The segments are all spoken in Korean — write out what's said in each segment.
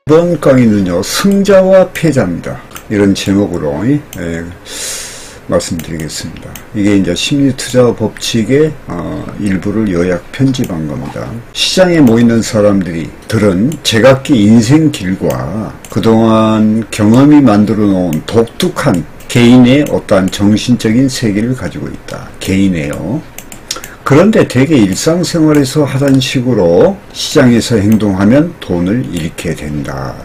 이번 강의는요, 승자와 패자입니다. 이런 제목으로 말씀드리겠습니다. 이게 이제 심리투자 법칙의 일부를 요약 편집한 겁니다. 시장에 모이는 사람들은 제각기 인생길과 그동안 경험이 만들어 놓은 독특한 개인의 어떠한 정신적인 세계를 가지고 있다. 개인이에요. 그런데 대개 일상생활에서 하던 식으로 시장에서 행동하면 돈을 잃게 된다.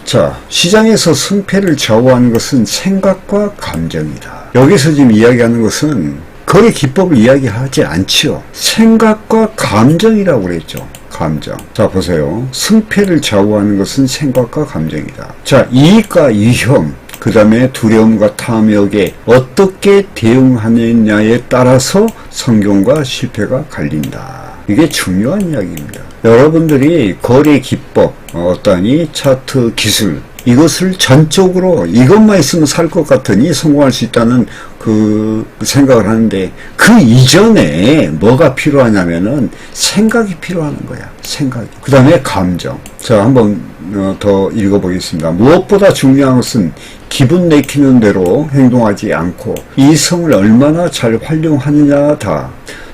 자, 시장에서 승패를 좌우하는 것은 생각과 감정이다. 여기서 지금 이야기하는 것은 거래 기법을 이야기하지 않지요. 생각과 감정이라고 그랬죠. 감정. 자, 보세요. 승패를 좌우하는 것은 생각과 감정이다. 자, 이익과 위험, 그 다음에 두려움과 탐욕에 어떻게 대응하느냐에 따라서 성공과 실패가 갈린다. 이게 중요한 이야기입니다. 여러분들이 거래 기법, 어떠한 차트 기술, 이것을 전적으로 이것만 있으면 살 것 같으니 성공할 수 있다는 그 생각을 하는데, 그 이전에 뭐가 필요하냐면은 생각이 필요한 거야. 생각이. 그 다음에 감정. 자, 한번 더 읽어보겠습니다. 무엇보다 중요한 것은 기분 내키는 대로 행동하지 않고 이성을 얼마나 잘 활용하느냐다.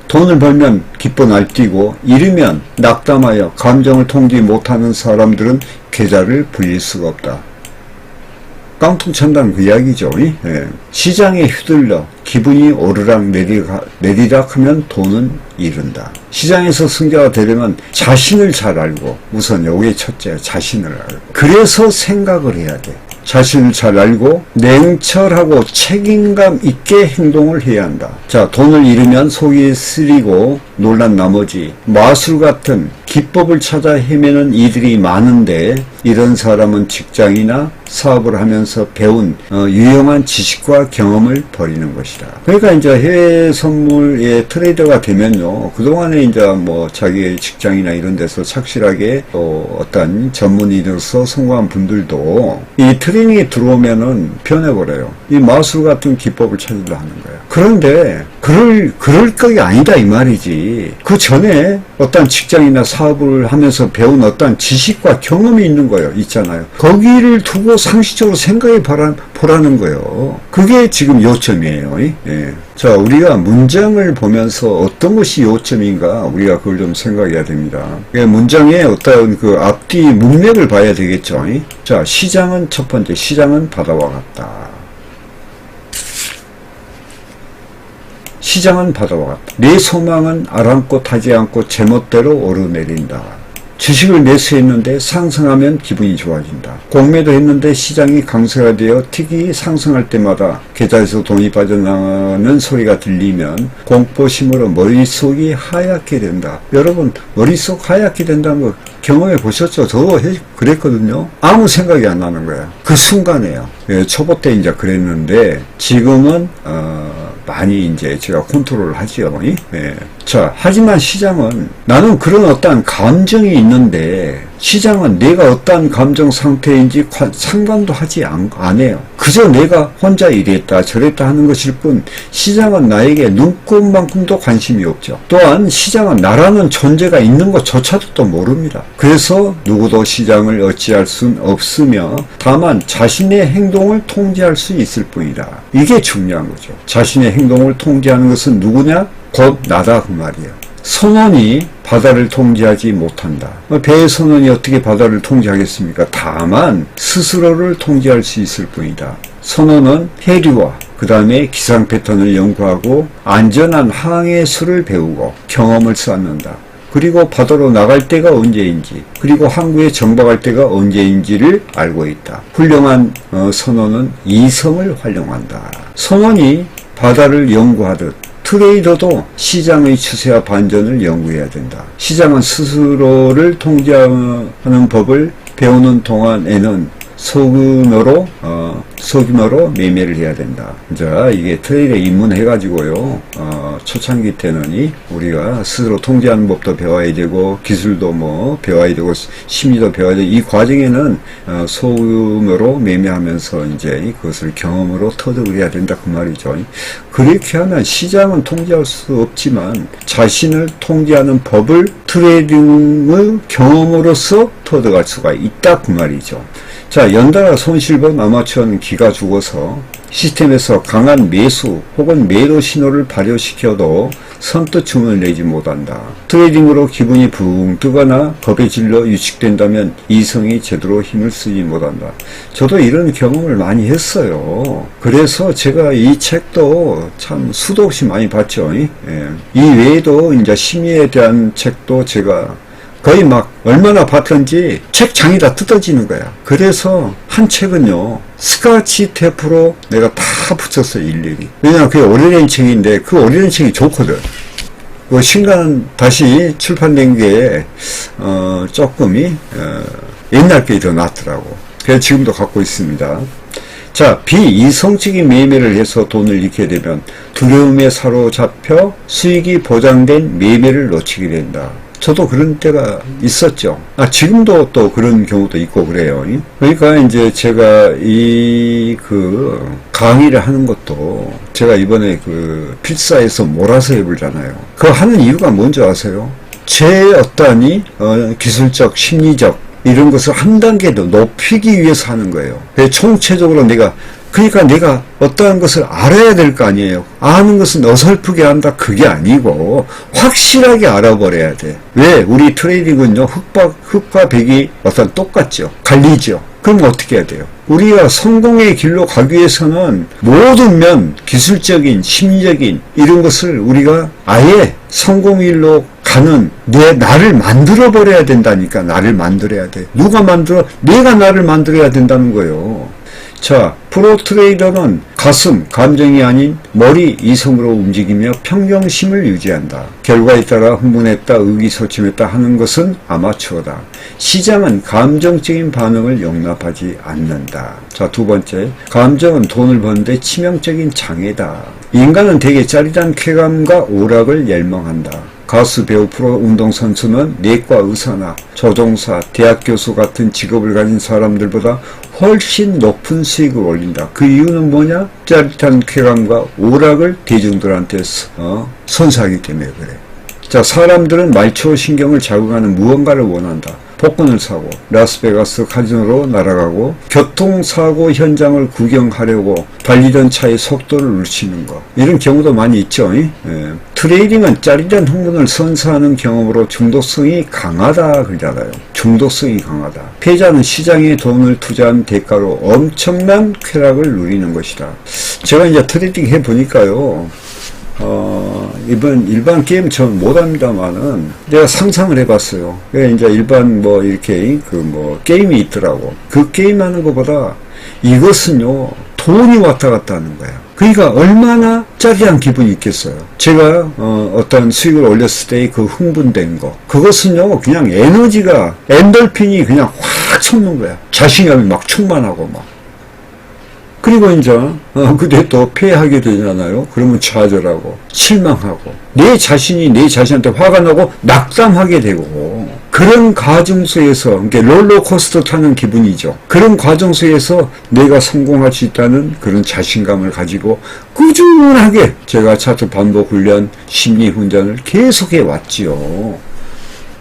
돈을 벌면 기뻐 날뛰고 잃으면 낙담하여 감정을 통제 못하는 사람들은 계좌를 불릴 수가 없다. 깡통 찬다는 그 이야기죠. 예. 시장에 휘둘러 기분이 오르락 내리락 하면 돈은 잃는다. 시장에서 승자가 되려면 자신을 잘 알고, 우선 여기에 첫째 자신을 알고, 그래서 생각을 해야 돼. 자신을 잘 알고 냉철하고 책임감 있게 행동을 해야 한다. 자, 돈을 잃으면 속이 쓰리고 놀란 나머지 마술 같은 기법을 찾아 헤매는 이들이 많은데, 이런 사람은 직장이나 사업을 하면서 배운 유용한 지식과 경험을 버리는 것이다. 그러니까 이제 해외 선물의 트레이더가 되면요, 그동안에 이제 뭐 자기의 직장이나 이런 데서 착실하게 또 어떤 전문인으로서 성공한 분들도 이 트레이닝에 들어오면은 변해버려요. 이 마술 같은 기법을 찾으려 하는 거예요. 그런데 그럴 것이 아니다 이 말이지. 그 전에 어떤 직장이나 사업을 하면서 배운 어떤 지식과 경험이 있는 거예요. 있잖아요. 거기를 두고 상식적으로 생각해 보라는 거예요. 그게 지금 요점이에요. 예. 자, 우리가 문장을 보면서 어떤 것이 요점인가, 우리가 그걸 좀 생각해야 됩니다. 문장의 어떤 그 앞뒤 문맥을 봐야 되겠죠. 자, 시장은 첫 번째, 시장은 바다와 같다. 시장은 바다와 같다. 내 소망은 아랑곳 하지 않고 제멋대로 오르내린다. 주식을 매수했는데 상승하면 기분이 좋아진다. 공매도 했는데 시장이 강세가 특히 상승할 때마다 계좌에서 돈이 빠져나가는 소리가 들리면 공포심으로 머릿속이 하얗게 된다. 여러분, 머릿속 하얗게 된다는 거 경험해 보셨죠? 저도 그랬거든요. 아무 생각이 안 나는 거야. 그 순간에요. 예, 초보 때 이제 그랬는데 지금은 많이 이제 제가 컨트롤을 하지요. 예. 자, 하지만 시장은, 나는 그런 어떠한 감정이 있는데, 시장은 내가 어떠한 감정 상태인지 상관도 하지 안 해요. 그저 내가 혼자 이랬다 저랬다 하는 것일 뿐, 시장은 나에게 눈꼽만큼도 관심이 없죠. 또한 시장은 나라는 존재가 있는 것조차도 또 모릅니다. 그래서 누구도 시장을 어찌할 순 없으며 다만 자신의 행동을 통제할 수 있을 뿐이다. 이게 중요한 거죠. 자신의 행동을 통제하는 것은 누구냐? 곧 나다 그 말이에요. 선원이 바다를 통제하지 못한다. 배의 선원이 어떻게 바다를 통제하겠습니까? 다만 스스로를 통제할 수 있을 뿐이다. 선원은 해류와 그 다음에 기상 패턴을 연구하고 안전한 항해술을 배우고 경험을 쌓는다. 그리고 바다로 나갈 때가 언제인지, 그리고 항구에 정박할 때가 언제인지를 알고 있다. 훌륭한 선원은 이성을 활용한다. 선원이 바다를 연구하듯 트레이더도 시장의 추세와 반전을 연구해야 된다. 시장은 스스로를 통제하는 법을 배우는 동안에는 소규모로 매매를 해야 된다. 자, 이게 트레이더 입문해가지고요, 초창기 때는 우리가 스스로 통제하는 법도 배워야 되고, 기술도 뭐 배워야 되고, 심리도 배워야 되고, 이 과정에는 소규모로 매매하면서 이제 그것을 경험으로 터득을 해야 된다. 그 말이죠. 그렇게 하면 시장은 통제할 수 없지만, 자신을 통제하는 법을 트레이딩의 경험으로서 터득할 수가 있다 그 말이죠. 자, 연달아 손실본 아마추어는 기가 죽어서 시스템에서 강한 매수 혹은 매도 신호를 발효시켜도 선뜻 주문을 내지 못한다. 트레이딩으로 기분이 붕 뜨거나 겁에 질러 유축된다면 이성이 제대로 힘을 쓰지 못한다. 저도 이런 경험을 많이 했어요. 그래서 제가 이 책도 참 수도 없이 많이 봤죠. 예. 이 외에도 이제 심리에 대한 책도 제가 거의 막 얼마나 봤던지 책장이 다 뜯어지는 거야. 그래서 한 책은요 스카치 테이프로 내가 다 붙였어요, 일일이. 왜냐면 그게 오래된 책인데 그 오래된 책이 좋거든. 그 신간 다시 출판된 게 조금이 옛날 게 더 낫더라고. 그래서 지금도 갖고 있습니다. 자, 비이성적인 매매를 해서 돈을 잃게 되면 두려움에 사로잡혀 수익이 보장된 매매를 놓치게 된다. 저도 그런 때가 있었죠. 지금도 또 그런 경우도 있고 그래요. 그러니까 이제 제가 강의를 하는 것도 제가 이번에 필사에서 몰아서 해보잖아요. 그거 하는 이유가 뭔지 아세요? 제 어떠한 기술적, 심리적 이런 것을 한 단계 더 높이기 위해서 하는 거예요. 총체적으로 그러니까 내가 어떠한 것을 알아야 될 거 아니에요. 아는 것은 어설프게 한다 그게 아니고 확실하게 알아버려야 돼. 왜? 우리 트레이딩은요 흑과 백이 똑같죠. 갈리죠. 그럼 어떻게 해야 돼요? 우리가 성공의 길로 가기 위해서는 모든 면 기술적인 심리적인 이런 것을 우리가 아예 성공의 길로 가는 나를 만들어 버려야 된다니까. 나를 만들어야 돼. 누가 만들어? 내가 나를 만들어야 된다는 거예요. 자, 프로 트레이더는 가슴, 감정이 아닌 머리, 이성으로 움직이며 평정심을 유지한다. 결과에 따라 흥분했다, 의기소침했다 하는 것은 아마추어다. 시장은 감정적인 반응을 용납하지 않는다. 자, 두 번째, 감정은 돈을 버는데 치명적인 장애다. 인간은 대개 짜릿한 쾌감과 오락을 열망한다. 가수, 배우, 프로 운동선수는 내과 의사나 조종사, 대학 교수 같은 직업을 가진 사람들보다 훨씬 높은 수익을 올린다. 그 이유는 뭐냐? 짜릿한 쾌감과 오락을 대중들한테 선사하기 때문에 그래. 자, 사람들은 말초 신경을 자극하는 무언가를 원한다. 복권을 사고 라스베가스 카지노로 날아가고 교통사고 현장을 구경하려고 달리던 차의 속도를 늦추는 거, 이런 경우도 많이 있죠. 트레이딩은 짜릿한 흥분을 선사하는 경험으로 중독성이 강하다 그러잖아요. 중독성이 강하다. 패자는 시장에 돈을 투자한 대가로 엄청난 쾌락을 누리는 것이다. 제가 이제 트레이딩 해보니까요, 이번 일반 게임 전 못합니다만은 내가 상상을 해봤어요. 이제 일반 게임이 있더라고. 그 게임 하는 것보다 이것은요 돈이 왔다 갔다 하는 거야. 그러니까 얼마나 짜릿한 기분이 있겠어요. 제가 어떤 수익을 올렸을 때 그 흥분된 거, 그것은요 그냥 에너지가 엔돌핀이 그냥 확 솟는 거야. 자신감이 막 충만하고 막. 그리고 이제 그때 또 패하게 되잖아요. 그러면 좌절하고 실망하고 내 자신이 내 자신한테 화가 나고 낙담하게 되고, 그런 과정 속에서 그러니까 롤러코스터 타는 기분이죠. 그런 과정 속에서 내가 성공할 수 있다는 그런 자신감을 가지고 꾸준하게 제가 차트 반복 훈련, 심리 훈련을 계속해 왔지요.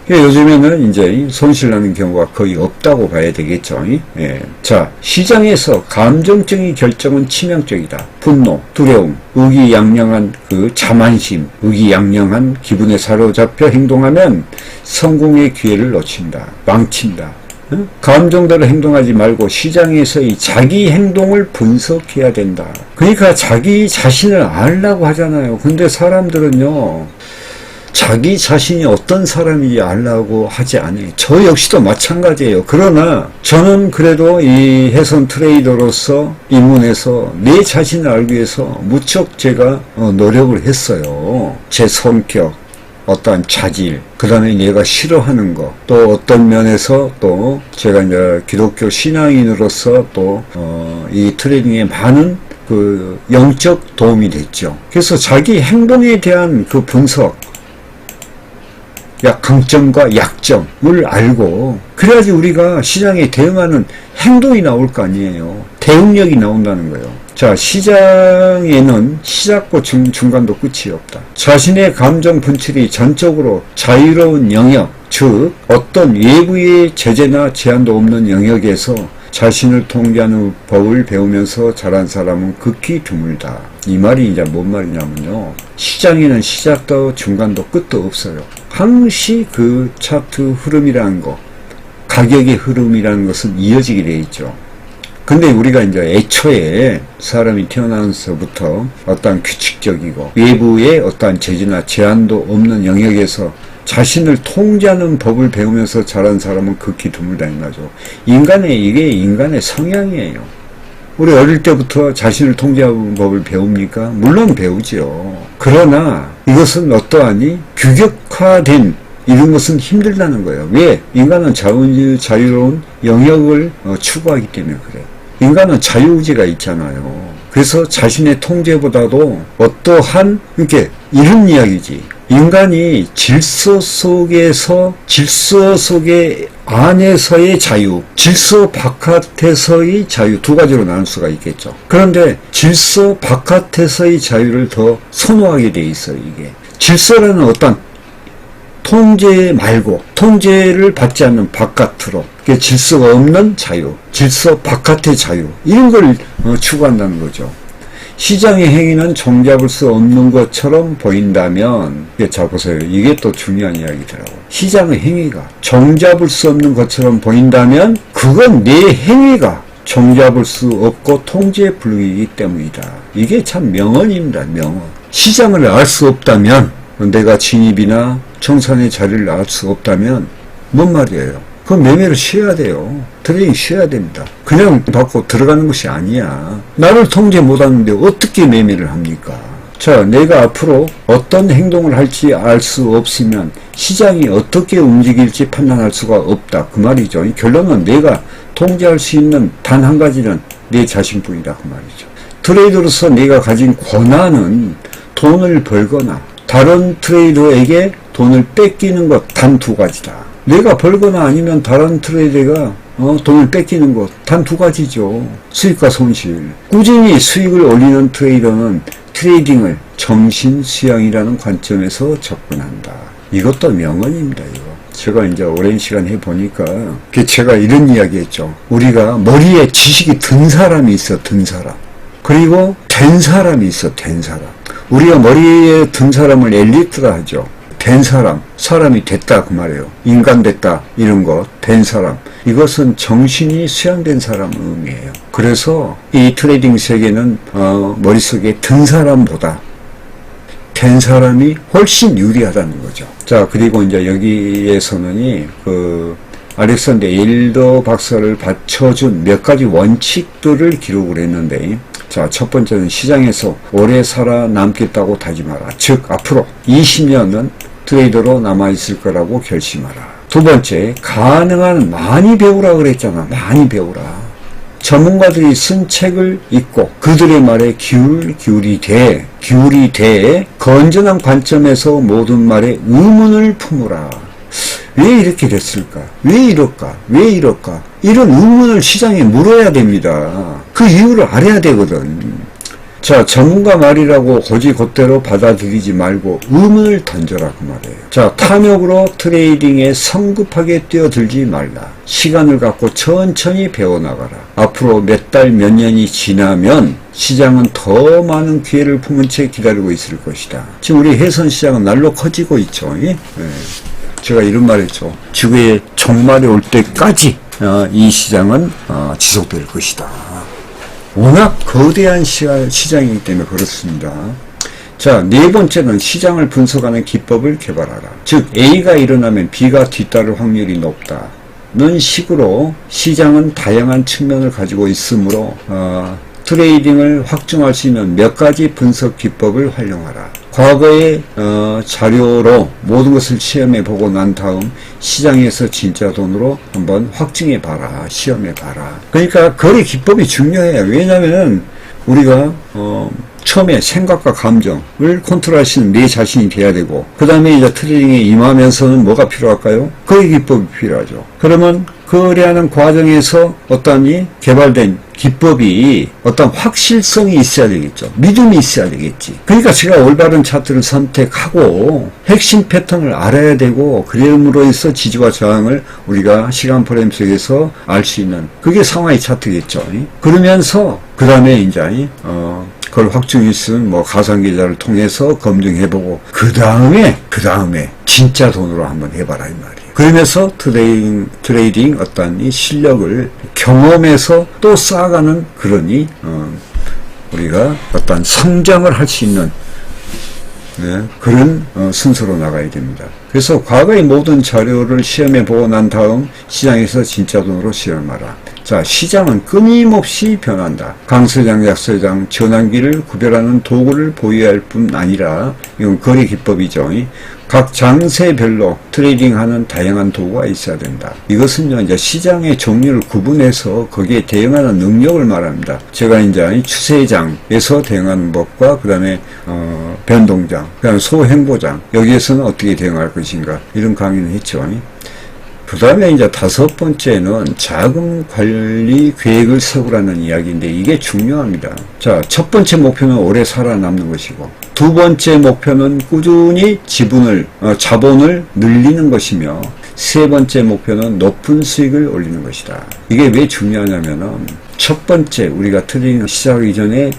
요즘에는 이제 손실나는 경우가 거의 없다고 봐야 되겠죠. 예. 자, 시장에서 감정적인 결정은 치명적이다. 분노, 두려움, 의기양양한 자만심, 의기양양한 기분에 사로잡혀 행동하면 성공의 기회를 놓친다. 망친다. 감정대로 행동하지 말고 시장에서의 자기 행동을 분석해야 된다. 그러니까 자기 자신을 알라고 하잖아요. 근데 사람들은요, 자기 자신이 어떤 사람인지 알라고 하지 않아요. 저 역시도 마찬가지예요. 그러나 저는 그래도 이 해선 트레이더로서 입문해서 내 자신을 알기 위해서 무척 제가 노력을 했어요. 제 성격, 어떠한 자질, 그 다음에 내가 싫어하는 거, 또 어떤 면에서 또 제가 이제 기독교 신앙인으로서 또 이 트레이딩에 많은 영적 도움이 됐죠. 그래서 자기 행동에 대한 분석, 강점과 약점을 알고, 그래야지 우리가 시장에 대응하는 행동이 나올 거 아니에요. 대응력이 나온다는 거예요. 자, 시장에는 시작과 중간도 끝이 없다. 자신의 감정 분출이 전적으로 자유로운 영역, 즉 어떤 외부의 제재나 제한도 없는 영역에서 자신을 통제하는 법을 배우면서 자란 사람은 극히 드물다. 이 말이 이제 뭔 말이냐면요, 시장에는 시작도 중간도 끝도 없어요. 항시 그 차트 흐름이라는 거, 가격의 흐름이라는 것은 이어지게 돼 있죠. 근데 우리가 이제 애초에 사람이 태어나면서부터 어떠한 규칙적이고 외부의 어떠한 제재나 제한도 없는 영역에서 자신을 통제하는 법을 배우면서 자란 사람은 극히 드물다 이 말이죠. 이게 인간의 성향이에요. 우리 어릴 때부터 자신을 통제하는 법을 배웁니까? 물론 배우죠. 그러나 이것은 어떠하니 규격화된 이런 것은 힘들다는 거예요. 왜? 인간은 자유로운 영역을 추구하기 때문에 그래요. 인간은 자유의지가 있잖아요. 그래서 자신의 통제보다도 어떠한, 이렇게, 이런 이야기지. 인간이 질서 속의 안에서의 자유, 질서 바깥에서의 자유, 두 가지로 나눌 수가 있겠죠. 그런데 질서 바깥에서의 자유를 더 선호하게 돼 있어요, 이게. 질서라는 어떤 통제 말고 통제를 받지 않는 바깥으로, 질서가 없는 자유, 질서 바깥의 자유, 이런 걸 추구한다는 거죠. 시장의 행위는 종잡을 수 없는 것처럼 보인다면, 자 보세요, 이게 또 중요한 이야기더라고요. 시장의 행위가 종잡을 수 없는 것처럼 보인다면 그건 내 행위가 종잡을 수 없고 통제에 불이기 때문이다. 이게 참 명언입니다. 명언. 시장을 알 수 없다면, 내가 진입이나 청산의 자리를 알 수 없다면 뭔 말이에요? 그럼 매매를 쉬어야 돼요. 트레이딩 쉬어야 됩니다. 그냥 받고 들어가는 것이 아니야. 나를 통제 못하는데 어떻게 매매를 합니까? 자, 내가 앞으로 어떤 행동을 할지 알 수 없으면 시장이 어떻게 움직일지 판단할 수가 없다. 그 말이죠. 결론은 내가 통제할 수 있는 단 한 가지는 내 자신뿐이다. 그 말이죠. 트레이더로서 내가 가진 권한은 돈을 벌거나 다른 트레이더에게 돈을 뺏기는 것 단 두 가지다. 내가 벌거나 아니면 다른 트레이더가 돈을 뺏기는 것 단 두 가지죠. 수익과 손실. 꾸준히 수익을 올리는 트레이더는 트레이딩을 정신 수양이라는 관점에서 접근한다. 이것도 명언입니다. 이거. 제가 이제 오랜 시간 해보니까 제가 이런 이야기 했죠. 우리가 머리에 지식이 든 사람이 있어. 든 사람. 그리고 된 사람이 있어. 된 사람. 우리가 머리에 든 사람을 엘리트라 하죠. 된 사람, 사람이 됐다 그 말이에요. 인간 됐다 이런 거, 된 사람. 이것은 정신이 수양된 사람 의미예요. 그래서 이 트레이딩 세계는 머릿속에 든 사람보다 된 사람이 훨씬 유리하다는 거죠. 자, 그리고 이제 여기에서는 알렉산더 일더 박사를 받쳐준 몇 가지 원칙들을 기록을 했는데, 자, 첫 번째는 시장에서 오래 살아남겠다고 다짐하라. 즉, 앞으로 20년은 트레이더로 남아있을 거라고 결심하라. 두 번째, 가능한 많이 배우라 그랬잖아. 많이 배우라. 전문가들이 쓴 책을 읽고 그들의 말에 기울이 돼 건전한 관점에서 모든 말에 의문을 품으라. 왜 이렇게 됐을까? 왜 이럴까? 이런 의문을 시장에 물어야 됩니다. 그 이유를 알아야 되거든. 자, 전문가 말이라고 곧대로 받아들이지 말고 의문을 던져라 그 말이에요. 자, 탐욕으로 트레이딩에 성급하게 뛰어들지 말라. 시간을 갖고 천천히 배워나가라. 앞으로 몇 달, 몇 년이 지나면 시장은 더 많은 기회를 품은 채 기다리고 있을 것이다. 지금 우리 해선시장은 날로 커지고 있죠. 예? 제가 이런 말 했죠. 지구의 종말이 올 때까지 이 시장은 지속될 것이다. 워낙 거대한 시장이기 때문에 그렇습니다. 자, 네 번째는 시장을 분석하는 기법을 개발하라. 즉 A가 일어나면 B가 뒤따를 확률이 높다는 식으로 시장은 다양한 측면을 가지고 있으므로 트레이딩을 확증할 수 있는 몇 가지 분석 기법을 활용하라. 과거의 자료로 모든 것을 시험해보고 난 다음 시장에서 진짜 돈으로 한번 확증해봐라. 시험해봐라. 그러니까 거래 기법이 중요해요. 왜냐하면 우리가 처음에 생각과 감정을 컨트롤할 수 있는 내 자신이 돼야 되고, 그 다음에 이제 트레이딩에 임하면서는 뭐가 필요할까요? 거래 기법이 필요하죠. 그러면 거래하는 과정에서 어떤 이 개발된 기법이 어떤 확실성이 있어야 되겠죠. 믿음이 있어야 되겠지. 그러니까 제가 올바른 차트를 선택하고 핵심 패턴을 알아야 되고, 그럼으로 해서 지지와 저항을 우리가 시간 프레임 속에서 알 수 있는, 그게 상하이 차트겠죠. 그러면서 그 다음에 이제 그걸 확증일수는 뭐 가상계좌를 통해서 검증해보고, 그 다음에 진짜 돈으로 한번 해봐라 이 말이에요. 그러면서 트레이딩 어떤 이 실력을 경험해서 또 쌓아가는 그러니 우리가 어떤 성장을 할 수 있는 그런 순서로 나가야 됩니다. 그래서 과거의 모든 자료를 시험해 보고 난 다음 시장에서 진짜 돈으로 시험하라. 자, 시장은 끊임없이 변한다. 강세장, 약세장, 전환기를 구별하는 도구를 보유할 뿐 아니라, 이건 거래 기법이죠. 각 장세별로 트레이딩하는 다양한 도구가 있어야 된다. 이것은요, 이제 시장의 종류를 구분해서 거기에 대응하는 능력을 말합니다. 제가 이제 추세장에서 대응하는 법과, 그 다음에 변동장, 그 다음에 소행보장, 여기에서는 어떻게 대응할 것인가, 이런 강의를 했죠. 그 다음에 이제 다섯 번째는 자금 관리 계획을 세우라는 이야기인데, 이게 중요합니다. 자, 첫 번째 목표는 오래 살아남는 것이고, 두 번째 목표는 꾸준히 자본을 늘리는 것이며, 세 번째 목표는 높은 수익을 올리는 것이다. 이게 왜 중요하냐면은, 첫 번째, 우리가 트레이딩 시작하기 전에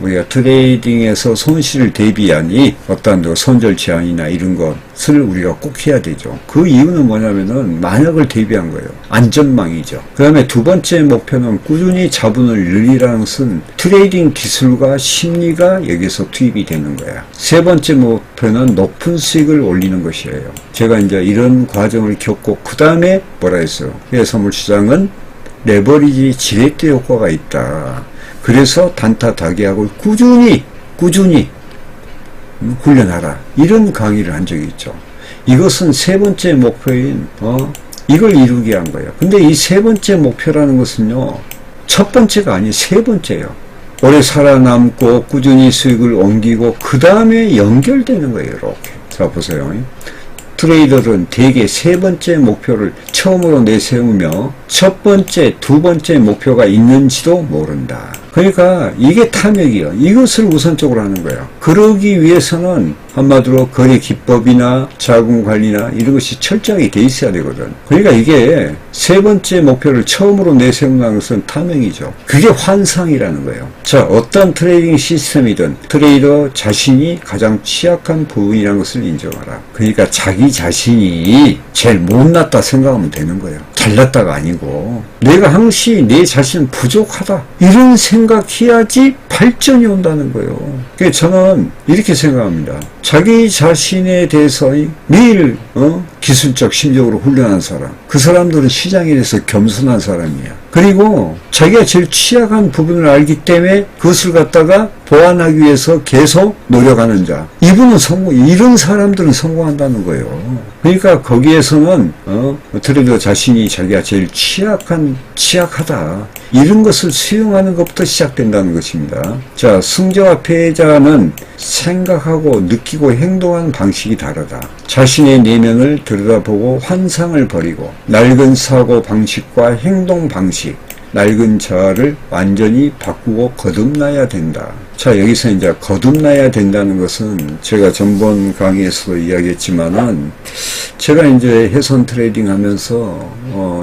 우리가 트레이딩에서 손실을 대비한 이 어떤 손절 제한이나 이런 것을 우리가 꼭 해야 되죠. 그 이유는 뭐냐면은 만약을 대비한 거예요. 안전망이죠. 그 다음에 두 번째 목표는 꾸준히 자본을 늘리라는 것은 트레이딩 기술과 심리가 여기서 투입이 되는 거야. 세 번째 목표는 높은 수익을 올리는 것이에요. 제가 이제 이런 과정을 겪고 그 다음에 뭐라 했어요? 선물시장은 레버리지 지렛대 효과가 있다. 그래서 단타 타기하고 꾸준히 훈련하라. 이런 강의를 한 적이 있죠. 이것은 세 번째 목표인 이걸 이루게 한 거예요. 근데 이 세 번째 목표라는 것은요, 첫 번째가 아니 세 번째예요. 오래 살아남고 꾸준히 수익을 옮기고 그 다음에 연결되는 거예요. 이렇게. 자, 보세요. 트레이더는 대개 세 번째 목표를 처음으로 내세우며 첫 번째, 두 번째 목표가 있는지도 모른다. 그러니까 이게 탐욕이요. 이것을 우선적으로 하는 거예요. 그러기 위해서는 한마디로 거래 기법이나 자금 관리나 이런 것이 철저하게 돼 있어야 되거든. 그러니까 이게 세 번째 목표를 처음으로 내세운다는 것은 탐욕이죠. 그게 환상이라는 거예요. 자, 어떤 트레이딩 시스템이든 트레이더 자신이 가장 취약한 부분이라는 것을 인정하라. 그러니까 자기 자신이 제일 못났다 생각하면 되는 거예요. 잘났다가 아니고 내가 항시 내 자신은 부족하다 이런 생각해야지 발전이 온다는 거예요. 그래서 저는 이렇게 생각합니다. 자기 자신에 대해서 매일 기술적 심적으로 훈련한 사람, 그 사람들은 시장에 대해서 겸손한 사람이야. 그리고 자기가 제일 취약한 부분을 알기 때문에 그것을 갖다가 보완하기 위해서 계속 노력하는 자, 이분은 이런 사람들은 성공한다는 거예요. 그러니까 거기에서는 트레이더 자신이 자기가 제일 취약하다 이런 것을 수용하는 것부터 시작된다는 것입니다. 자, 승자와 패자는 생각하고 느끼고 행동하는 방식이 다르다. 자신의 내면을 들여다보고 환상을 버리고 낡은 사고 방식과 행동 방식, 낡은 자아를 완전히 바꾸고 거듭나야 된다. 자, 여기서 이제 거듭나야 된다는 것은 제가 전번 강의에서도 이야기했지만은 제가 이제 해선 트레이딩 하면서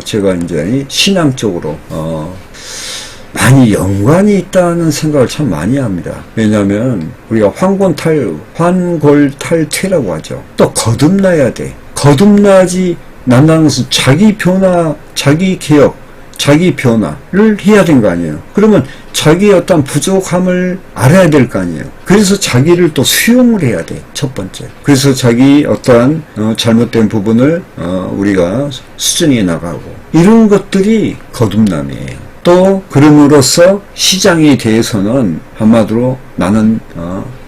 제가 이제 신앙 쪽으로 많이 연관이 있다는 생각을 참 많이 합니다. 왜냐하면 우리가 환골탈퇴라고 하죠. 또 거듭나야 돼. 거듭나지 난다는 것은 자기 변화, 자기 개혁, 자기 변화를 해야 된 거 아니에요. 그러면 자기의 어떤 부족함을 알아야 될 거 아니에요. 그래서 자기를 또 수용을 해야 돼. 첫 번째. 그래서 자기 어떠한 잘못된 부분을 우리가 수정해 나가고 이런 것들이 거듭남이에요. 또 그럼으로써 시장에 대해서는 한마디로 나는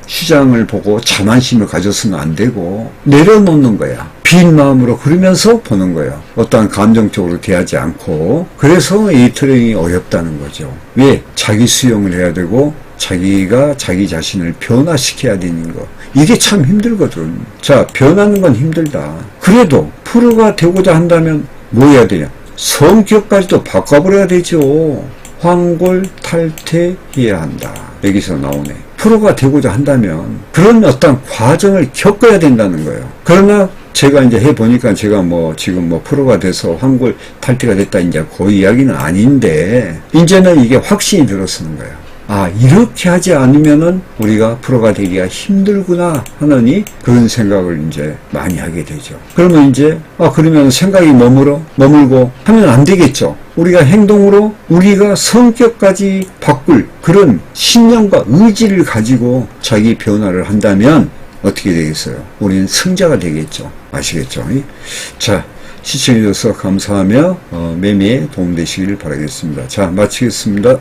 시장을 보고 자만심을 가져서는 안 되고 내려놓는 거야. 빈 마음으로 그러면서 보는 거예요. 어떠한 감정적으로 대하지 않고. 그래서 이 트레이딩이 어렵다는 거죠. 왜? 자기 수용을 해야 되고 자기가 자기 자신을 변화시켜야 되는 거. 이게 참 힘들거든. 자, 변하는 건 힘들다. 그래도 프로가 되고자 한다면 뭐 해야 되냐? 성격까지도 바꿔버려야 되죠. 황골 탈퇴해야 한다. 여기서 나오네. 프로가 되고자 한다면 그런 어떤 과정을 겪어야 된다는 거예요. 그러나 제가 이제 해보니까 제가 지금 프로가 돼서 황골 탈퇴가 됐다 이제 그 이야기는 아닌데 이제는 이게 확신이 들어서는 거예요. 아, 이렇게 하지 않으면은 우리가 프로가 되기가 힘들구나 하느니 그런 생각을 이제 많이 하게 되죠. 그러면 이제 그러면 생각이 머물고 하면 안 되겠죠. 우리가 행동으로 우리가 성격까지 바꿀 그런 신념과 의지를 가지고 자기 변화를 한다면 어떻게 되겠어요? 우리는 승자가 되겠죠. 아시겠죠? 자, 시청해주셔서 감사하며 매매에 도움되시길 바라겠습니다. 자, 마치겠습니다.